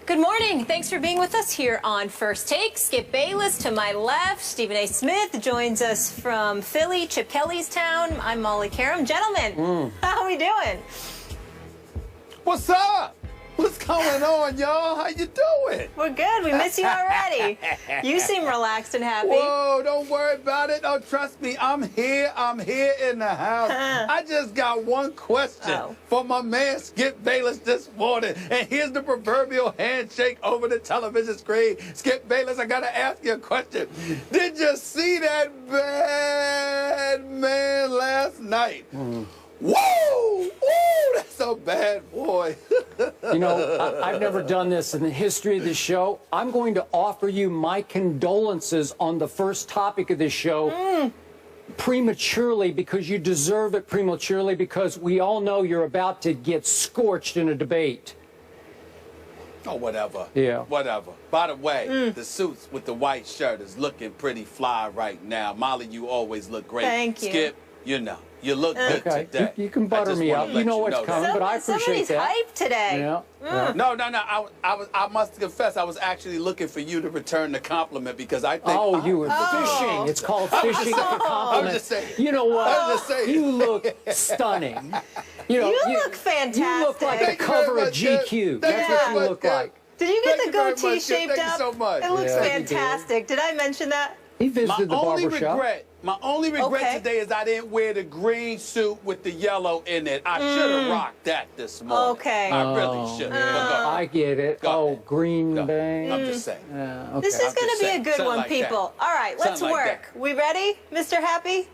Good morning. Thanks for being with us here on First Take. Skip Bayless to my left. Stephen A. Smith joins us from Philly, Chip Kelly's town. I'm Molly Karam. Gentlemen, how are we doing? What's up? What's going on, y'all? How you doing? We're good. We miss you already. You seem relaxed and happy. Whoa, don't worry about it. Oh, trust me, I'm here in the house. I just got one question for my man Skip Bayless this morning. And here's the proverbial handshake over the television screen. Skip Bayless, I got to ask you a question. Did you see that bad man last night? Woo! Woo! That's a bad boy. You know, I've never done this in the history of this show. I'm going to offer you my condolences on the first topic of this show prematurely, because you deserve it prematurely, because we all know you're about to get scorched in a debate. Oh, whatever. Yeah. Whatever. By the way, the suits with the white shirt is looking pretty fly right now. Molly, you always look great. Thank you. Skip, you know, you look good today. You can butter me up. You know what's coming, but I appreciate that. Somebody's hyped today. Yeah. No. I must confess, I was actually looking for you to return the compliment, because I think. Oh, you were fishing. It's called fishing for compliments. I'm just saying. You know what? I'm just saying. You look stunning. You look fantastic. You look like the cover of GQ. That's what you look like. Did you get the goatee shaped up? Thank you so much. It looks fantastic. Did I mention that? He visited the barber shop. My only regret today is I didn't wear the green suit with the yellow in it. I should have rocked that this morning. Okay. I really should have. I get it. Green Bay. I'm just saying. Okay. This is going to be a good one, people. All right, let's work. We ready, Mr. Happy?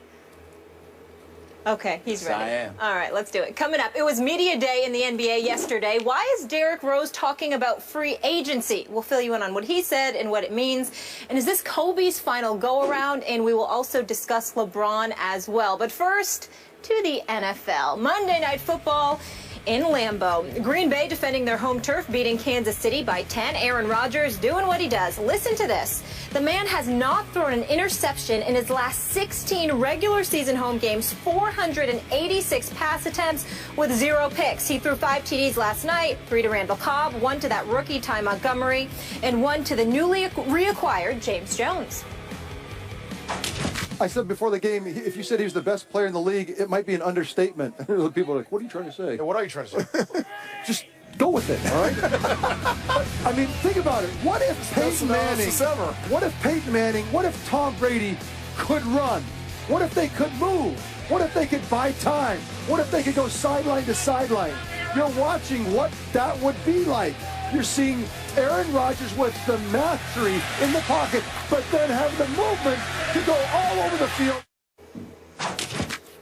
Okay, he's ready. I am. All right, let's do it. Coming up, it was media day in the NBA yesterday. Why is Derrick Rose talking about free agency? We'll fill you in on what he said and what it means. And is this Kobe's final go-around? And we will also discuss LeBron as well. But first, to the NFL. Monday Night Football in Lambeau. Green Bay defending their home turf, beating Kansas City by 10. Aaron Rodgers doing what he does. Listen to this. The man has not thrown an interception in his last 16 regular season home games, 486 pass attempts with 0 picks. He threw 5 TDs last night, 3 to Randall Cobb, 1 to that rookie Ty Montgomery, and 1 to the newly reacquired James Jones. I said before the game, if you said he was the best player in the league, it might be an understatement. People are like, what are you trying to say? Yeah, what are you trying to say? Just go with it, all right? I mean, think about it. What if Peyton Manning, what if Tom Brady could run? What if they could move? What if they could buy time? What if they could go sideline to sideline? You're watching what that would be like. You're seeing Aaron Rodgers with the mastery in the pocket, but then have the movement to go all over the field.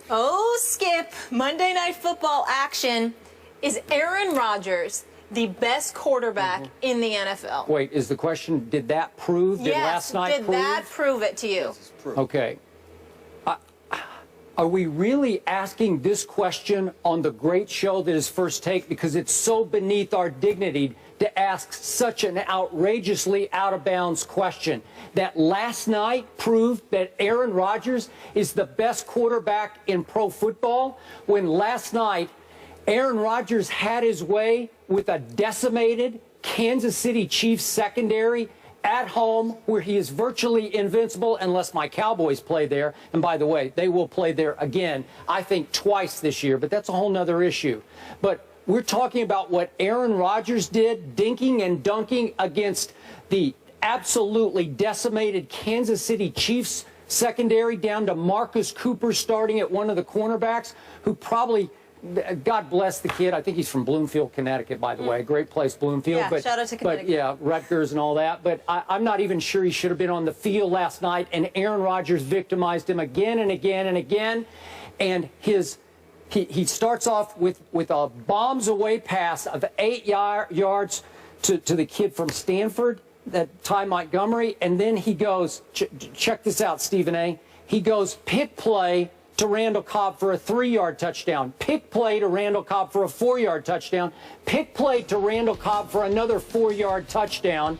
Oh, Skip, Monday Night Football action. Is Aaron Rodgers the best quarterback in the NFL? Wait, is the question, did that prove? Did last night prove? Did that prove it to you? Okay. Are we really asking this question on the great show that is First Take? Because it's so beneath our dignity to ask such an outrageously out-of-bounds question. That last night proved that Aaron Rodgers is the best quarterback in pro football, when last night Aaron Rodgers had his way with a decimated Kansas City Chiefs secondary at home, where he is virtually invincible unless my Cowboys play there. And by the way, they will play there again, I think twice this year, but that's a whole nother issue. But we're talking about what Aaron Rodgers did, dinking and dunking against the absolutely decimated Kansas City Chiefs secondary, down to Marcus Cooper starting at one of the cornerbacks, who probably, God bless the kid. I think he's from Bloomfield, Connecticut, by the way. Great place, Bloomfield. Yeah, shout out to Connecticut. But yeah, Rutgers and all that. But I'm not even sure he should have been on the field last night. And Aaron Rodgers victimized him again and again and again. And he starts off with a bombs away pass of 8 yards to the kid from Stanford, that Ty Montgomery. And then he goes, check this out, Stephen A. He goes pick play to Randall Cobb for a 3-yard touchdown. Pick play to Randall Cobb for a 4-yard touchdown. Pick play to Randall Cobb for another 4-yard touchdown.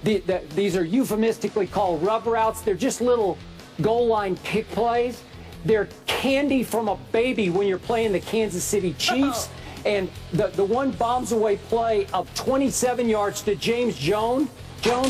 These are euphemistically called rub routes. They're just little goal line pick plays. They're candy from a baby when you're playing the Kansas City Chiefs. And the one bombs away play of 27 yards to James Jones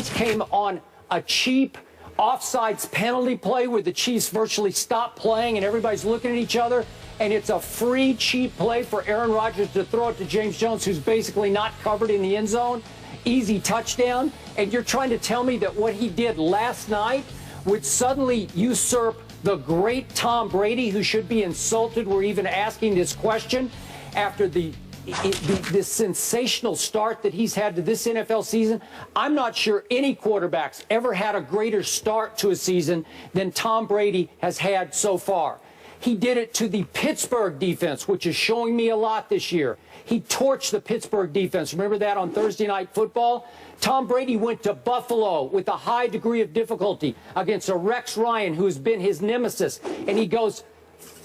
came on a cheap offsides penalty play where the Chiefs virtually stopped playing and everybody's looking at each other. And it's a free, cheap play for Aaron Rodgers to throw it to James Jones, who's basically not covered in the end zone. Easy touchdown. And you're trying to tell me that what he did last night would suddenly usurp the great Tom Brady, who should be insulted. We're even asking this question after this sensational start that he's had to this NFL season. I'm not sure any quarterbacks ever had a greater start to a season than Tom Brady has had so far. He did it to the Pittsburgh defense, which is showing me a lot this year. He torched the Pittsburgh defense. Remember that on Thursday Night Football? Tom Brady went to Buffalo with a high degree of difficulty against a Rex Ryan, who has been his nemesis, and he goes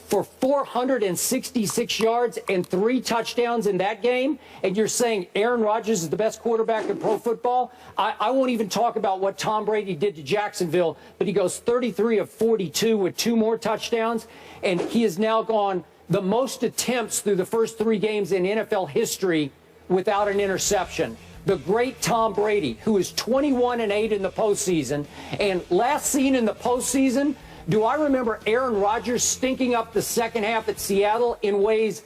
for 466 yards and 3 touchdowns in that game, and you're saying Aaron Rodgers is the best quarterback in pro football? I won't even talk about what Tom Brady did to Jacksonville, but he goes 33 of 42 with 2 more touchdowns, and he has now gone the most attempts through the first 3 games in NFL history without an interception. The great Tom Brady, who is 21-8 in the postseason, and last seen in the postseason, do I remember Aaron Rodgers stinking up the second half at Seattle in ways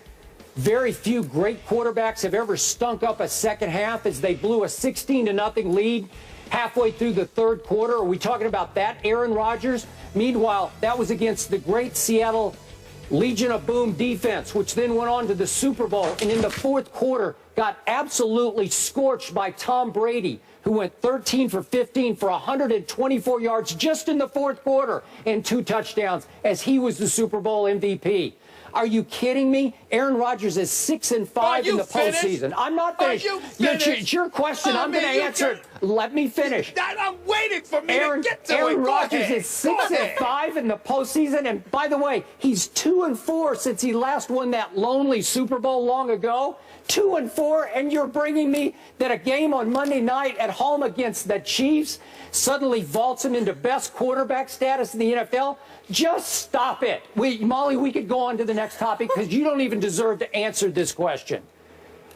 very few great quarterbacks have ever stunk up a second half, as they blew a 16-0 lead halfway through the third quarter? Are we talking about that Aaron Rodgers? Meanwhile, that was against the great Seattle Legion of Boom defense, which then went on to the Super Bowl, and in the fourth quarter got absolutely scorched by Tom Brady, who went 13 for 15 for 124 yards just in the fourth quarter and 2 touchdowns, as he was the Super Bowl MVP. Are you kidding me? Aaron Rodgers is 6-5 in the postseason. I'm not finished. It's your question. I'm going to answer it. Let me finish. I'm waiting for me to get to it. Aaron Rodgers is 6-5 in the postseason, and by the way, he's 2-4 since he last won that lonely Super Bowl long ago. 2-4, and you're bringing me that a game on Monday night at home against the Chiefs suddenly vaults him into best quarterback status in the NFL? Just stop it. Molly, we could go on to the next topic because you don't even deserve to answer this question.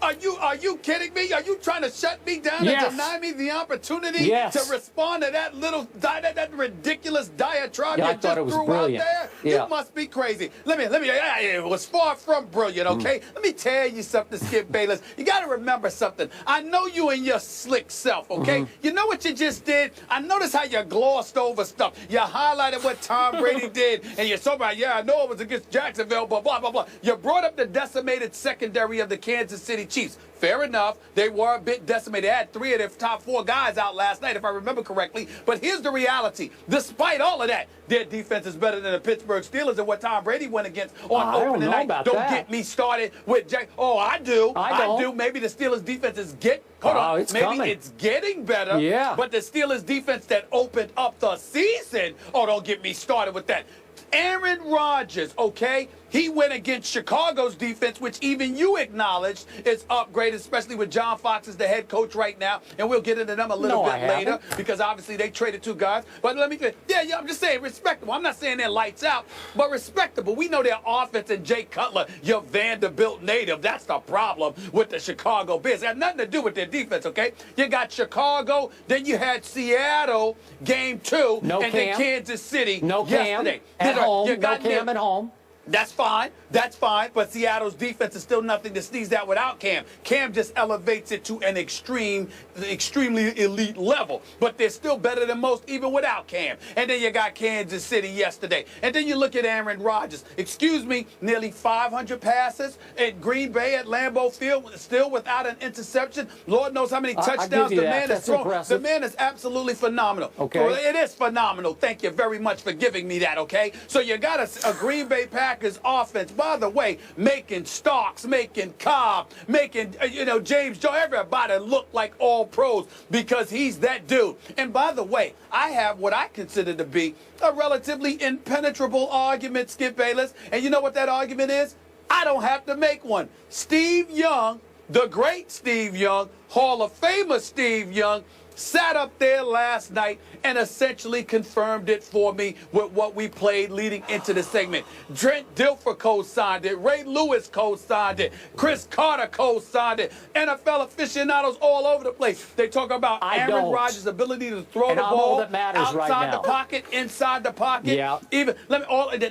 Are you kidding me? Are you trying to shut me down and deny me the opportunity to respond to that ridiculous diatribe you just threw out there? Yeah. You must be crazy. It was far from brilliant, okay? Let me tell you something, Skip Bayless. You got to remember something. I know you and your slick self, okay? You know what you just did? I noticed how you glossed over stuff. You highlighted what Tom Brady did, and you're so about, I know it was against Jacksonville, blah, blah, blah, blah. You brought up the decimated secondary of the Kansas City Chiefs. Fair enough. They were a bit decimated. They had 3 of their top 4 guys out last night, if I remember correctly. But here's the reality. Despite all of that, their defense is better than the Pittsburgh Steelers and what Tom Brady went against on opening night. Don't get me started with Jack. Oh, I do. I do. Maybe the Steelers defense is it's getting better. Yeah. But the Steelers defense that opened up the season, don't get me started with that. Aaron Rodgers, okay? He went against Chicago's defense, which even you acknowledged is upgraded, especially with John Fox as the head coach right now. And we'll get into them a little bit later because obviously they traded 2 guys. But let me finish. Yeah, I'm just saying respectable. I'm not saying they're lights out, but respectable. We know their offense and Jay Cutler, your Vanderbilt native. That's the problem with the Chicago Bears. It had nothing to do with their defense, okay? You got Chicago, then you had Seattle, game 2, then Kansas City yesterday. At home. No Cam at home. That's fine. That's fine. But Seattle's defense is still nothing to sneeze at without Cam. Cam just elevates it to an extremely elite level. But they're still better than most even without Cam. And then you got Kansas City yesterday. And then you look at Aaron Rodgers. Excuse me, nearly 500 passes at Green Bay at Lambeau Field, still without an interception. Lord knows how many touchdowns the man has thrown. The man is absolutely phenomenal. Okay. Well, it is phenomenal. Thank you very much for giving me that, okay? So you got a Green Bay Packers offense, by the way, making Starks, making Cobb, making, James Jones, everybody look like all pros because he's that dude. And by the way, I have what I consider to be a relatively impenetrable argument, Skip Bayless. And you know what that argument is? I don't have to make one. Steve Young, the great Steve Young, Hall of Famer Steve Young, sat up there last night and essentially confirmed it for me with what we played leading into the segment. Trent Dilfer co-signed it. Ray Lewis co-signed it. Chris Carter co-signed it. NFL aficionados all over the place. They talk about Aaron Rodgers' ability to throw the ball outside the pocket, inside the pocket. Yeah.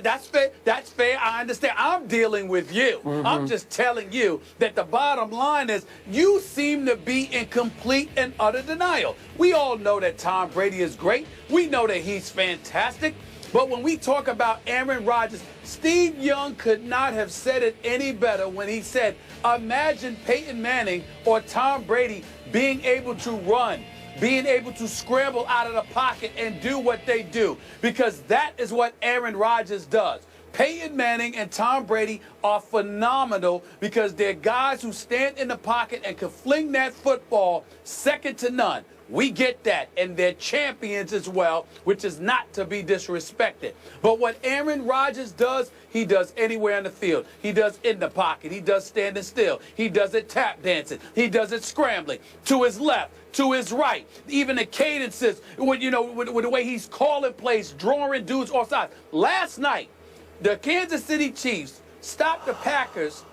That's fair. That's fair. I understand. I'm dealing with you. I'm just telling you that the bottom line is you seem to be in complete and utter denial. We all know that Tom Brady is great. We know that he's fantastic. But when we talk about Aaron Rodgers, Steve Young could not have said it any better when he said, imagine Peyton Manning or Tom Brady being able to run, being able to scramble out of the pocket and do what they do, because that is what Aaron Rodgers does. Peyton Manning and Tom Brady are phenomenal because they're guys who stand in the pocket and can fling that football second to none. We get that, and they're champions as well, which is not to be disrespected. But what Aaron Rodgers does, he does anywhere in the field. He does in the pocket. He does standing still. He does it tap dancing. He does it scrambling to his left, to his right. Even the cadences, with the way he's calling plays, drawing dudes offside. Last night, the Kansas City Chiefs stopped the Packers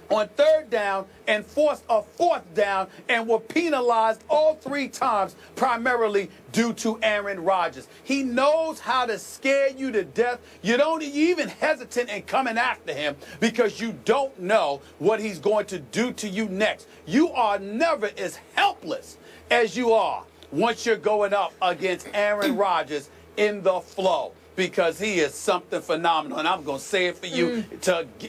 on 3rd down and forced a 4th down and were penalized all 3 times, primarily due to Aaron Rodgers. He knows how to scare you to death. You even hesitant in coming after him because you don't know what he's going to do to you next. You are never as helpless as you are once you're going up against Aaron Rodgers in the flow, because he is something phenomenal. And I'm going to say it for you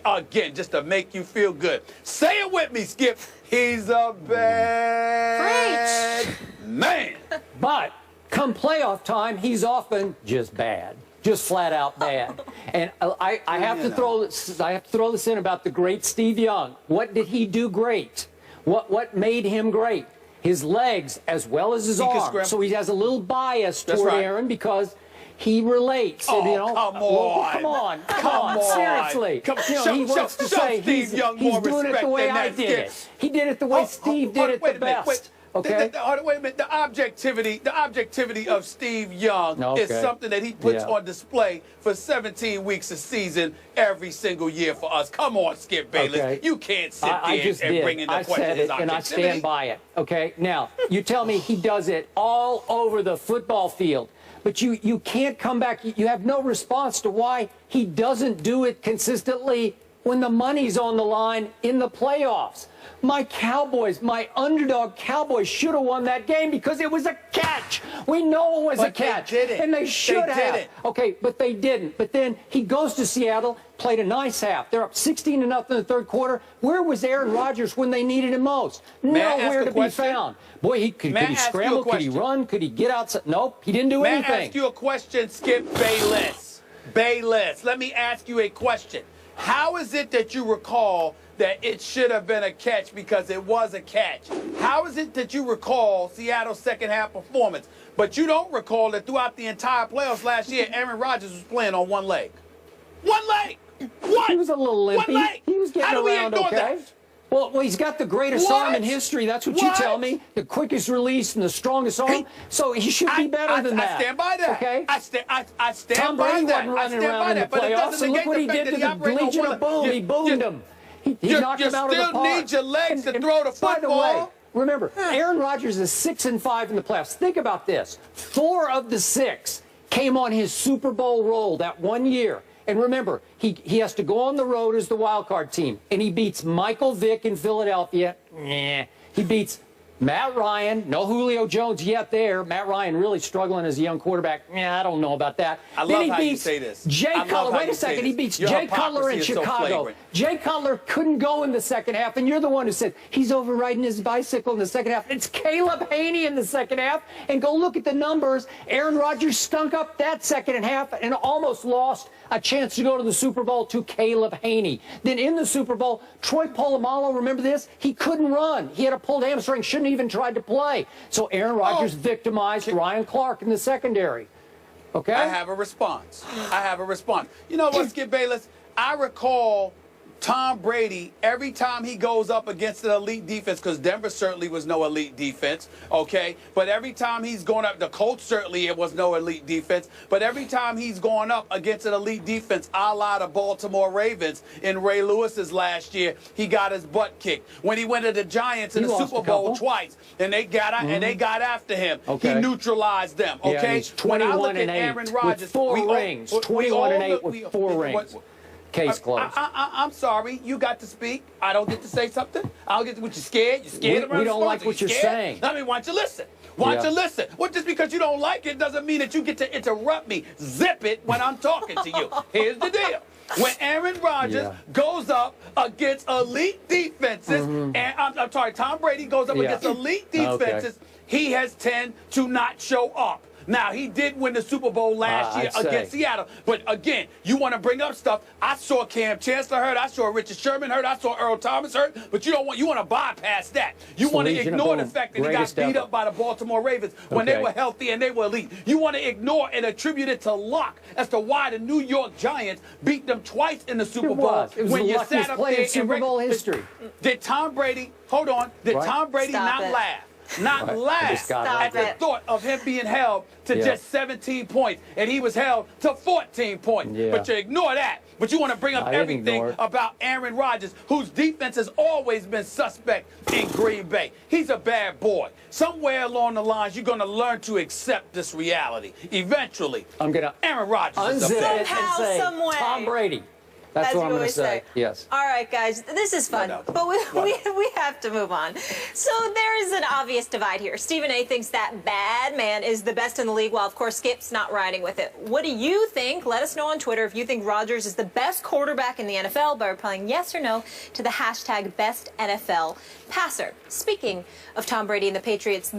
again, just to make you feel good. Say it with me, Skip. He's a bad man. But come playoff time, he's often just bad. Just flat out bad. And I have to throw this in about the great Steve Young. What did he do great? What made him great? His legs as well as his arms. So he has a little bias toward Aaron because he relates. Oh, and, come on, seriously. He wants to say he's doing it the way I did it. He did it the way Steve did it the best. Okay. Wait a minute. The objectivity of Steve Young is something that he puts on display for 17 weeks a season every single year for us. Come on, Skip Bayless. Okay. You can't sit there and bring in the question. I said it, and I stand by it. Okay. Now, you tell me he does it all over the football field. But you can't come back. You have no response to why he doesn't do it consistently when the money's on the line in the playoffs. My Cowboys, my underdog Cowboys should have won that game because it was a catch. We know it was a catch. They didn't. And they should have. Okay, but they didn't. But then he goes to Seattle, played a nice half. They're up 16-0 in the 3rd quarter. Where was Aaron Rodgers when they needed him most? Nowhere to be found. Boy, could he scramble? Could he run? Could he get outside? Nope, he didn't do anything. May I ask you a question, Skip Bayless? Bayless, let me ask you a question. How is it that you recall that it should have been a catch because it was a catch? How is it that you recall Seattle's second half performance, but you don't recall that throughout the entire playoffs last year, Aaron Rodgers was playing on one leg? One leg! What? He was a little limpy. One leg! He was getting around okay. That? Well, he's got the greatest arm in history. That's what you tell me. The quickest release and the strongest arm. So he should be better than that. I stand by that. Okay. I stand Tom by Brady that. wasn't running around in the playoffs. And look what he did to the Legion of Boom. He boomed him. He knocked him out of the park. You still need your legs to throw the football. By the way, remember, Aaron Rodgers is 6-5 in the playoffs. Think about this. 4 of the 6 came on his Super Bowl roll that one year. And remember, he has to go on the road as the wild card team. And he beats Michael Vick in Philadelphia. Nah. He beats Matt Ryan. No Julio Jones yet there. Matt Ryan really struggling as a young quarterback. I don't know about that. I love how you say this. Jay Cutler. Wait a second. He beats Jay Cutler in Chicago. Jay Cutler couldn't go in the second half. And you're the one who said he's overriding his bicycle in the second half. It's Caleb Haney in the second half. And go look at the numbers. Aaron Rodgers stunk up that second half and almost lost a chance to go to the Super Bowl to Caleb Haney. Then in the Super Bowl, Troy Polamalu, remember this? He couldn't run. He had a pulled hamstring, shouldn't even tried to play. So Aaron Rodgers victimized Ryan Clark in the secondary. Okay? I have a response. You know what, Skip Bayless? I recall Tom Brady, every time he goes up against an elite defense, because Denver certainly was no elite defense, okay? But every time he's going up, the Colts certainly it was no elite defense. But every time he's going up against an elite defense, a la the Baltimore Ravens in Ray Lewis's last year, he got his butt kicked. When he went to the Giants in the Super Bowl twice, and they got after him, he neutralized them, okay? Yeah, he's 21-8 with 4 rings. 21-8 with 4 rings. Case closed. I'm sorry. You got to speak. I don't get to say something. I don't get to. What, you scared? You scared? We don't like what you're saying. I mean, why don't you listen? Why don't you listen? Well, just because you don't like it doesn't mean that you get to interrupt me. Zip it when I'm talking to you. Here's the deal. When Aaron Rodgers goes up against elite defenses, and I'm sorry, Tom Brady goes up against elite defenses, he has tend to not show up. Now, he did win the Super Bowl last year against Seattle. But, again, you want to bring up stuff. I saw Cam Chancellor hurt. I saw Richard Sherman hurt. I saw Earl Thomas hurt. But you want to bypass that. You want to ignore the fact that he got beat up by the Baltimore Ravens when they were healthy and they were elite. You want to ignore and attribute it to luck as to why the New York Giants beat them twice in the Super Bowl. It was the luckiest play in Super Bowl history. Did Tom Brady, hold on, did Tom Brady not laugh? Not laugh at the thought of him being held to just 17 points, and he was held to 14 points. But you ignore that. But you want to bring up everything about Aaron Rodgers, whose defense has always been suspect in Green Bay. He's a bad boy. Somewhere along the lines, you're going to learn to accept this reality. Eventually, Aaron Rodgers is a bad unzip it and say, some way. Tom Brady. That's what I'm going to say. Yes. All right, guys, this is fun, but we have to move on. So there is an obvious divide here. Stephen A. thinks that bad man is the best in the league, while, of course, Skip's not riding with it. What do you think? Let us know on Twitter if you think Rodgers is the best quarterback in the NFL by replying yes or no to the hashtag #BestNFLPasser. Speaking of Tom Brady and the Patriots,